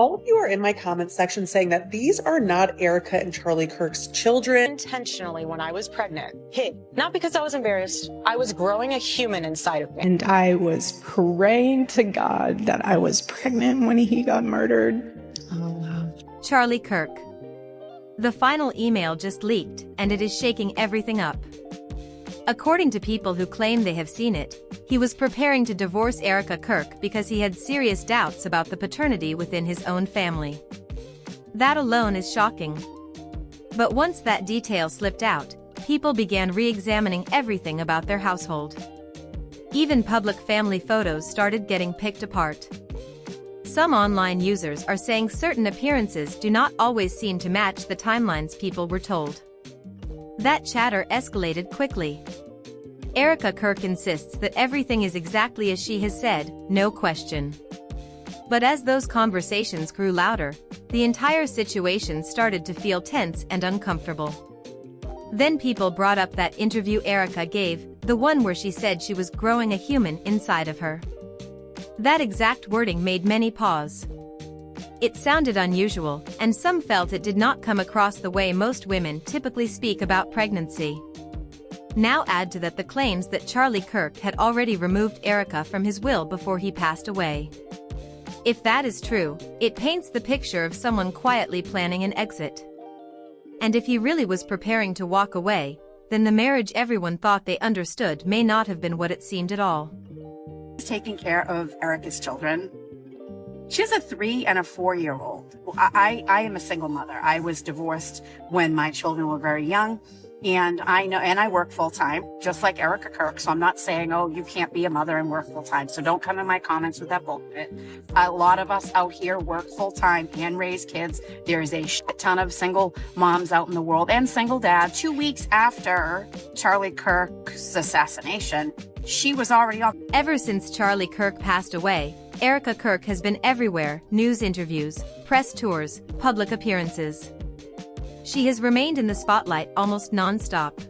All of you are in my comments section saying that these are not Erika and Charlie Kirk's children. Intentionally, when I was pregnant, hid. Not because I was embarrassed. I was growing a human inside of me. And I was praying to God that I was pregnant when he got murdered. Oh, wow. Charlie Kirk. The final email just leaked, and it is shaking everything up. According to people who claim they have seen it, he was preparing to divorce Erika Kirk because he had serious doubts about the paternity within his own family. That alone is shocking. But once that detail slipped out, people began re-examining everything about their household. Even public family photos started getting picked apart. Some online users are saying certain appearances do not always seem to match the timelines people were told. That chatter escalated quickly. Erika Kirk insists that everything is exactly as she has said, no question. But as those conversations grew louder, the entire situation started to feel tense and uncomfortable. Then people brought up that interview Erika gave, the one where she said she was growing a human inside of her. That exact wording made many pause. It sounded unusual, and some felt it did not come across the way most women typically speak about pregnancy. Now add to that the claims that Charlie Kirk had already removed Erika from his will before he passed away. If that is true, it paints the picture of someone quietly planning an exit. And if he really was preparing to walk away, then the marriage everyone thought they understood may not have been what it seemed at all. Taking care of Erika's children. She has a 3 and a 4-year-old. I am a single mother. I was divorced when my children were very young. And I work full time, just like Erika Kirk. So I'm not saying, oh, you can't be a mother and work full time. So don't come in my comments with that bullshit. A lot of us out here work full time and raise kids. There is a shit ton of single moms out in the world and single dads. 2 weeks after Charlie Kirk's assassination, she was already on. Ever since Charlie Kirk passed away, Erika Kirk has been everywhere: news interviews, press tours, public appearances. She has remained in the spotlight almost non-stop.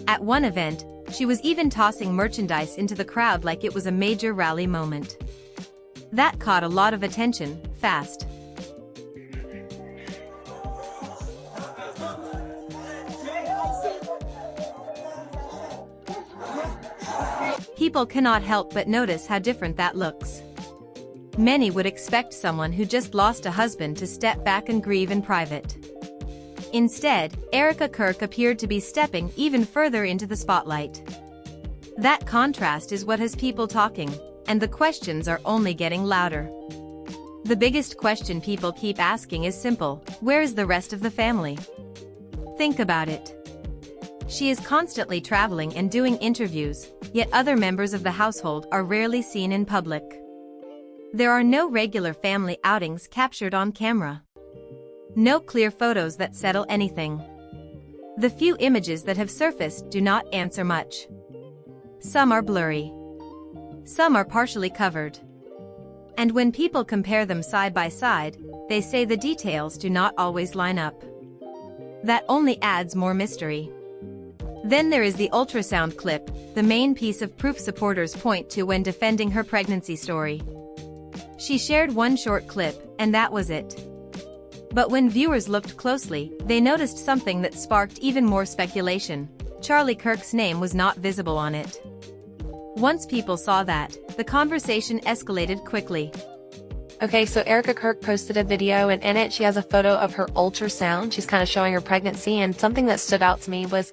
At one event, she was even tossing merchandise into the crowd like it was a major rally moment. That caught a lot of attention, fast. People cannot help but notice how different that looks. Many would expect someone who just lost a husband to step back and grieve in private. Instead, Erika Kirk appeared to be stepping even further into the spotlight. That contrast is what has people talking, and the questions are only getting louder. The biggest question people keep asking is simple: where is the rest of the family? Think about it. She is constantly traveling and doing interviews, yet other members of the household are rarely seen in public. There are no regular family outings captured on camera. No clear photos that settle anything. The few images that have surfaced do not answer much. Some are blurry. Some are partially covered. And when people compare them side by side, they say the details do not always line up. That only adds more mystery. Then there is the ultrasound clip, the main piece of proof supporters point to when defending her pregnancy story. She shared one short clip, and that was it. But when viewers looked closely, they noticed something that sparked even more speculation. Charlie Kirk's name was not visible on it. Once people saw that, the conversation escalated quickly. Okay, so Erika Kirk posted a video, and in it she has a photo of her ultrasound. She's kind of showing her pregnancy, and something that stood out to me was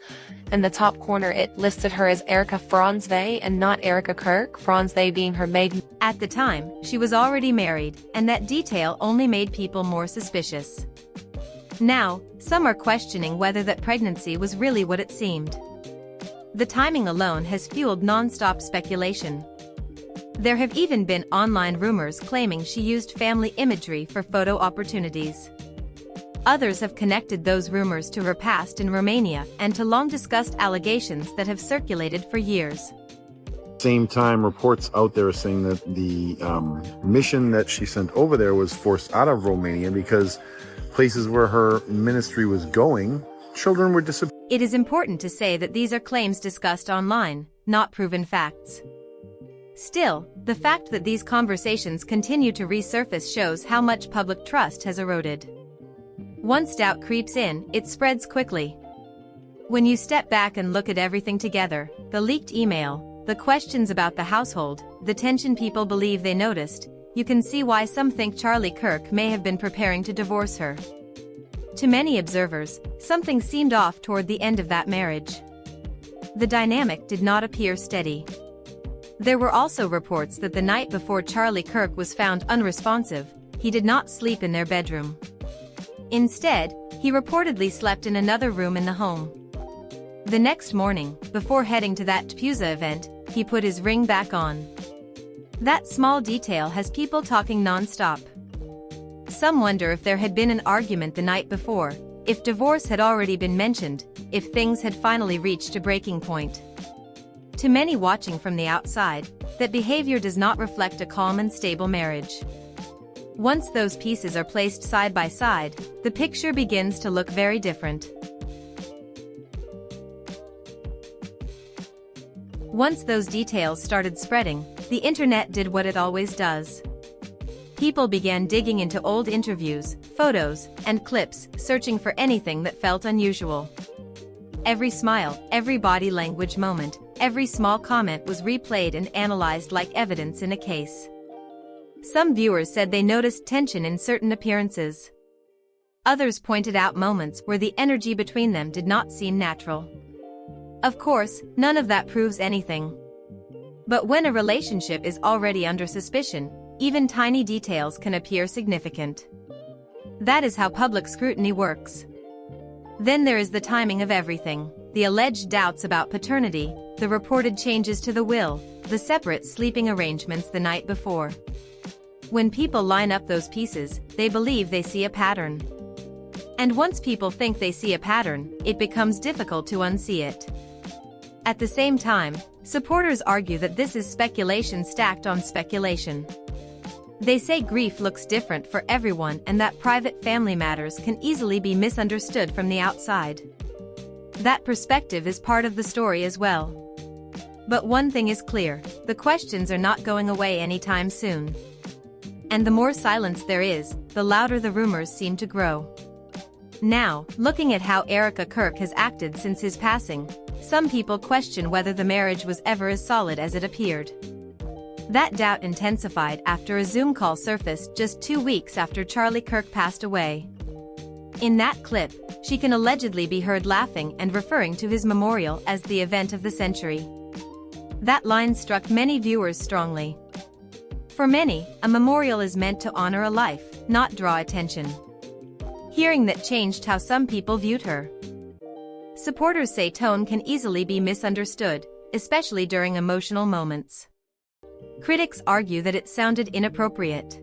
in the top corner it listed her as Erika Franzve and not Erika Kirk, Franzve being her maiden. At the time, she was already married, and that detail only made people more suspicious. Now, some are questioning whether that pregnancy was really what it seemed. The timing alone has fueled non-stop speculation. There have even been online rumors claiming she used family imagery for photo opportunities. Others have connected those rumors to her past in Romania and to long-discussed allegations that have circulated for years. Same time, reports out there are saying that the mission that she sent over there was forced out of Romania because places where her ministry was going, children were disappearing. It is important to say that these are claims discussed online, not proven facts. Still, the fact that these conversations continue to resurface shows how much public trust has eroded. Once doubt creeps in, it spreads quickly. When you step back and look at everything together, the leaked email, the questions about the household, the tension people believe they noticed, you can see why some think Charlie Kirk may have been preparing to divorce her. To many observers, something seemed off toward the end of that marriage. The dynamic did not appear steady. There were also reports that the night before Charlie Kirk was found unresponsive, he did not sleep in their bedroom. Instead, he reportedly slept in another room in the home. The next morning, before heading to that Tpuza event, he put his ring back on. That small detail has people talking non-stop. Some wonder if there had been an argument the night before, if divorce had already been mentioned, if things had finally reached a breaking point. To many watching from the outside, that behavior does not reflect a calm and stable marriage. Once those pieces are placed side by side, the picture begins to look very different. Once those details started spreading, the internet did what it always does. People began digging into old interviews, photos, and clips, searching for anything that felt unusual. Every smile, every body language moment, every small comment was replayed and analyzed like evidence in a case. Some viewers said they noticed tension in certain appearances. Others pointed out moments where the energy between them did not seem natural. Of course, none of that proves anything. But when a relationship is already under suspicion, even tiny details can appear significant. That is how public scrutiny works. Then there is the timing of everything, the alleged doubts about paternity, the reported changes to the will, the separate sleeping arrangements the night before. When people line up those pieces, they believe they see a pattern. And once people think they see a pattern, it becomes difficult to unsee it. At the same time, supporters argue that this is speculation stacked on speculation. They say grief looks different for everyone and that private family matters can easily be misunderstood from the outside. That perspective is part of the story as well. But one thing is clear, the questions are not going away anytime soon. And the more silence there is, the louder the rumors seem to grow. Now, looking at how Erika Kirk has acted since his passing, some people question whether the marriage was ever as solid as it appeared. That doubt intensified after a Zoom call surfaced just 2 weeks after Charlie Kirk passed away. In that clip, she can allegedly be heard laughing and referring to his memorial as the event of the century. That line struck many viewers strongly. For many, a memorial is meant to honor a life, not draw attention. Hearing that changed how some people viewed her. Supporters say tone can easily be misunderstood, especially during emotional moments. Critics argue that it sounded inappropriate.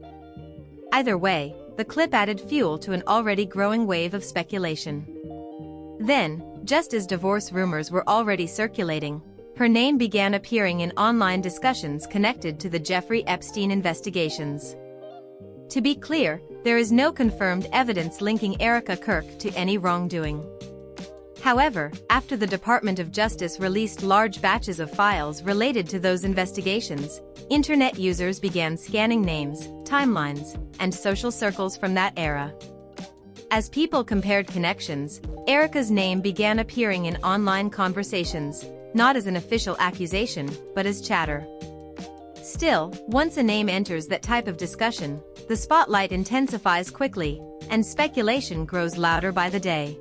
Either way, the clip added fuel to an already growing wave of speculation. Then, just as divorce rumors were already circulating, her name began appearing in online discussions connected to the Jeffrey Epstein investigations. To be clear, there is no confirmed evidence linking Erika Kirk to any wrongdoing. However, after the Department of Justice released large batches of files related to those investigations, internet users began scanning names, timelines, and social circles from that era. As people compared connections, Erika's name began appearing in online conversations, not as an official accusation, but as chatter. Still, once a name enters that type of discussion, the spotlight intensifies quickly, and speculation grows louder by the day.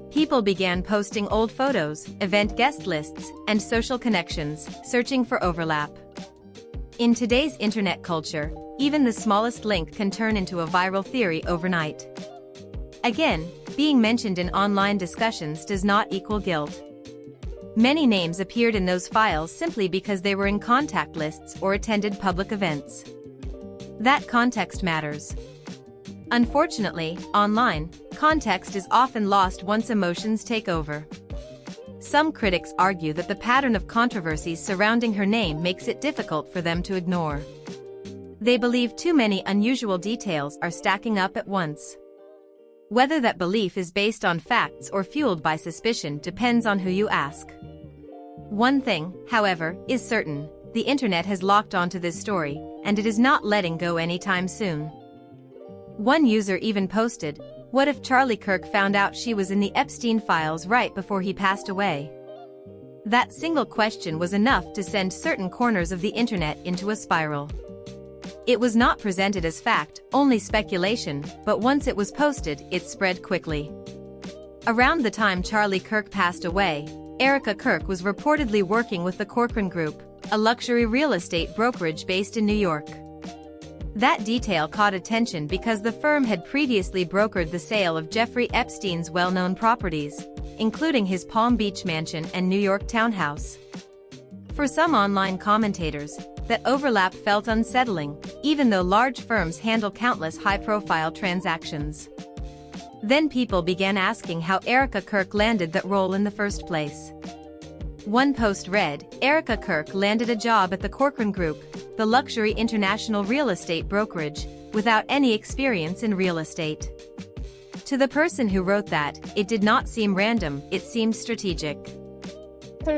People began posting old photos, event guest lists, and social connections, searching for overlap. In today's internet culture, even the smallest link can turn into a viral theory overnight. Again, being mentioned in online discussions does not equal guilt. Many names appeared in those files simply because they were in contact lists or attended public events. That context matters. Unfortunately, online, context is often lost once emotions take over. Some critics argue that the pattern of controversies surrounding her name makes it difficult for them to ignore. They believe too many unusual details are stacking up at once. Whether that belief is based on facts or fueled by suspicion depends on who you ask. One thing, however, is certain: the internet has locked onto this story, and it is not letting go anytime soon. One user even posted, "What if Charlie Kirk found out she was in the Epstein files right before he passed away?" That single question was enough to send certain corners of the internet into a spiral. It was not presented as fact, only speculation, but once it was posted, it spread quickly. Around the time Charlie Kirk passed away, Erika Kirk was reportedly working with the Corcoran Group, a luxury real estate brokerage based in New York. That detail caught attention because the firm had previously brokered the sale of Jeffrey Epstein's well-known properties, including his Palm Beach mansion and New York townhouse. For some online commentators, that overlap felt unsettling, even though large firms handle countless high-profile transactions. Then people began asking how Erika Kirk landed that role in the first place. One post read, "Erika Kirk landed a job at the Corcoran Group, the luxury international real estate brokerage, without any experience in real estate." To the person who wrote that, it did not seem random, it seemed strategic.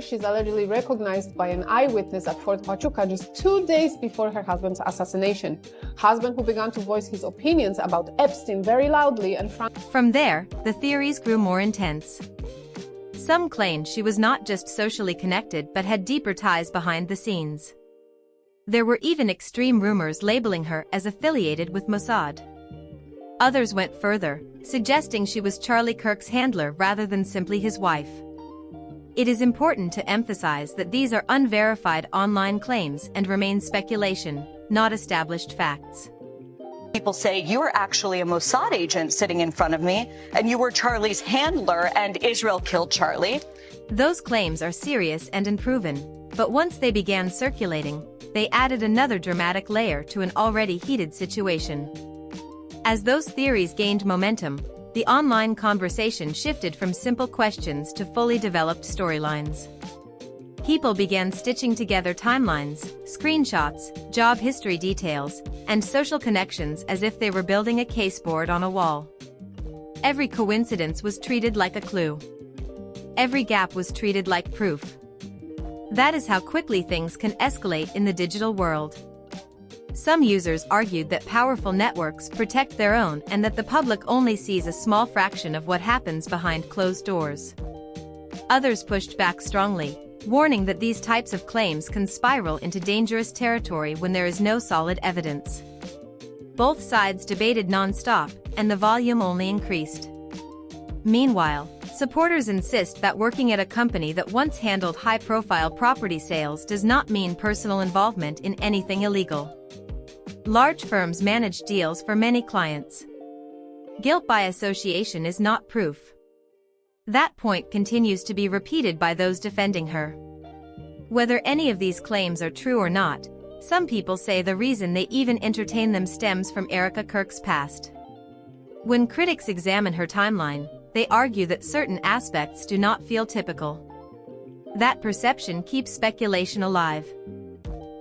She's allegedly recognized by an eyewitness at Fort Huachuca just 2 days before her husband's assassination. Husband who began to voice his opinions about Epstein very loudly and From there, the theories grew more intense. Some claimed she was not just socially connected but had deeper ties behind the scenes. There were even extreme rumors labeling her as affiliated with Mossad. Others went further, suggesting she was Charlie Kirk's handler rather than simply his wife. It is important to emphasize that these are unverified online claims and remain speculation, not established facts. People say you were actually a Mossad agent sitting in front of me, and you were Charlie's handler, and Israel killed Charlie. Those claims are serious and unproven, but once they began circulating, they added another dramatic layer to an already heated situation. As those theories gained momentum, the online conversation shifted from simple questions to fully developed storylines. People began stitching together timelines, screenshots, job history details, and social connections as if they were building a caseboard on a wall. Every coincidence was treated like a clue. Every gap was treated like proof. That is how quickly things can escalate in the digital world. Some users argued that powerful networks protect their own and that the public only sees a small fraction of what happens behind closed doors. Others pushed back strongly, warning that these types of claims can spiral into dangerous territory when there is no solid evidence. Both sides debated non-stop, and the volume only increased. Meanwhile, supporters insist that working at a company that once handled high-profile property sales does not mean personal involvement in anything illegal. Large firms manage deals for many clients. Guilt by association is not proof. That point continues to be repeated by those defending her. Whether any of these claims are true or not, some people say the reason they even entertain them stems from Erika Kirk's past. When critics examine her timeline, they argue that certain aspects do not feel typical. That perception keeps speculation alive.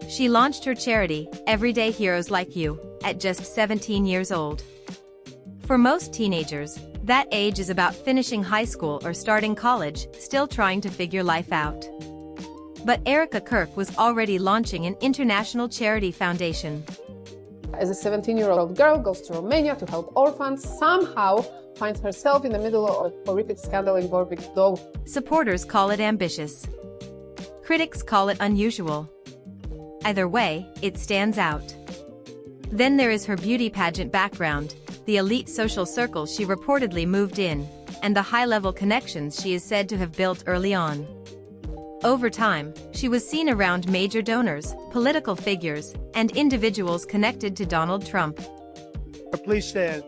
She launched her charity, Everyday Heroes Like You, at just 17 years old. For most teenagers, that age is about finishing high school or starting college, still trying to figure life out. But Erika Kirk was already launching an international charity foundation. As a 17-year-old girl goes to Romania to help orphans, somehow finds herself in the middle of a horrific scandal involving dogs. Supporters call it ambitious. Critics call it unusual. Either way, it stands out. Then there is her beauty pageant background, the elite social circles she reportedly moved in, and the high-level connections she is said to have built early on. Over time, she was seen around major donors, political figures, and individuals connected to Donald Trump. Please stand.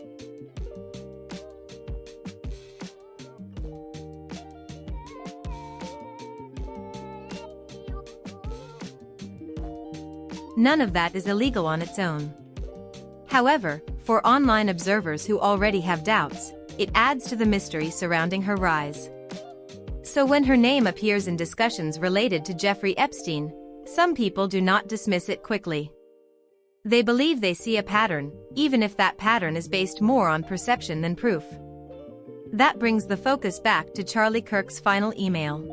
None of that is illegal on its own. However, for online observers who already have doubts, it adds to the mystery surrounding her rise. So when her name appears in discussions related to Jeffrey Epstein, some people do not dismiss it quickly. They believe they see a pattern, even if that pattern is based more on perception than proof. That brings the focus back to Charlie Kirk's final email.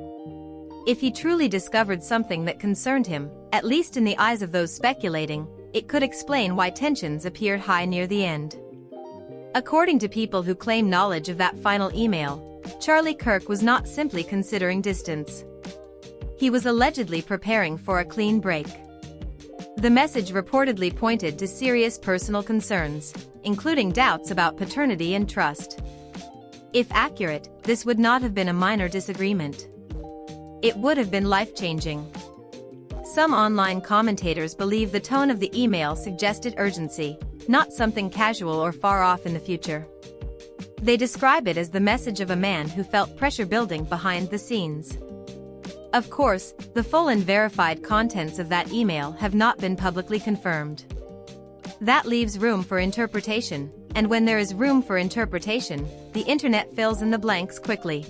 If he truly discovered something that concerned him, At least in the eyes of those speculating, it could explain why tensions appeared high near the end. According to people who claim knowledge of that final email, Charlie Kirk was not simply considering distance. He was allegedly preparing for a clean break. The message reportedly pointed to serious personal concerns, including doubts about paternity and trust. If accurate, this would not have been a minor disagreement. It would have been life-changing. Some online commentators believe the tone of the email suggested urgency, not something casual or far off in the future. They describe it as the message of a man who felt pressure building behind the scenes. Of course, the full and verified contents of that email have not been publicly confirmed. That leaves room for interpretation, and when there is room for interpretation, the internet fills in the blanks quickly.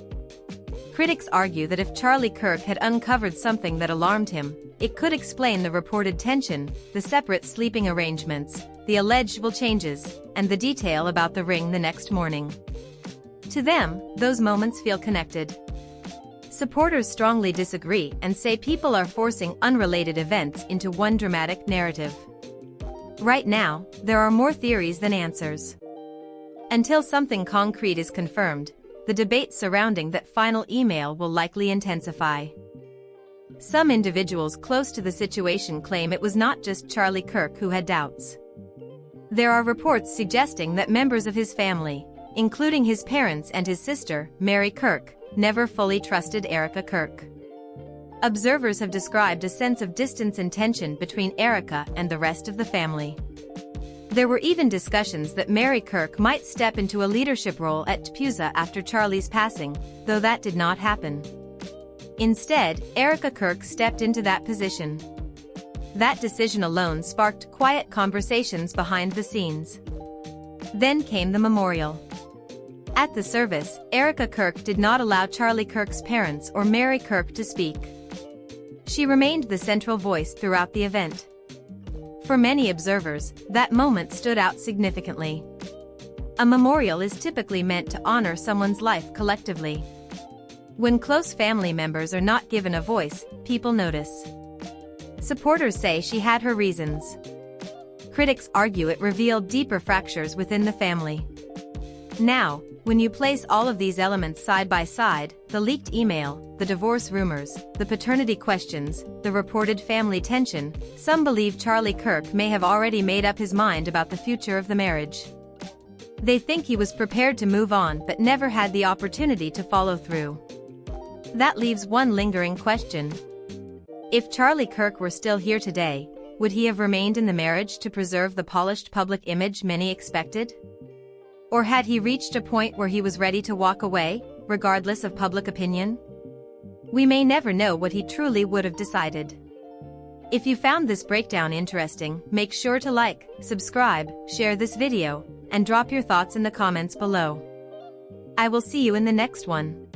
Critics argue that if Charlie Kirk had uncovered something that alarmed him, it could explain the reported tension, the separate sleeping arrangements, the alleged changes, and the detail about the ring the next morning. To them, those moments feel connected. Supporters strongly disagree and say people are forcing unrelated events into one dramatic narrative. Right now, there are more theories than answers. Until something concrete is confirmed, the debate surrounding that final email will likely intensify. Some individuals close to the situation claim it was not just Charlie Kirk who had doubts. There are reports suggesting that members of his family, including his parents and his sister, Mary Kirk, never fully trusted Erika Kirk. Observers have described a sense of distance and tension between Erika and the rest of the family. There were even discussions that Mary Kirk might step into a leadership role at TPUSA after Charlie's passing, though that did not happen. Instead, Erika Kirk stepped into that position. That decision alone sparked quiet conversations behind the scenes. Then came the memorial. At the service, Erika Kirk did not allow Charlie Kirk's parents or Mary Kirk to speak. She remained the central voice throughout the event. For many observers, that moment stood out significantly. A memorial is typically meant to honor someone's life collectively. When close family members are not given a voice, people notice. Supporters say she had her reasons. Critics argue it revealed deeper fractures within the family. Now, when you place all of these elements side by side, the leaked email, the divorce rumors, the paternity questions, the reported family tension, some believe Charlie Kirk may have already made up his mind about the future of the marriage. They think he was prepared to move on but never had the opportunity to follow through. That leaves one lingering question. If Charlie Kirk were still here today, would he have remained in the marriage to preserve the polished public image many expected? Or had he reached a point where he was ready to walk away, regardless of public opinion? We may never know what he truly would have decided. If you found this breakdown interesting, make sure to like, subscribe, share this video, and drop your thoughts in the comments below. I will see you in the next one.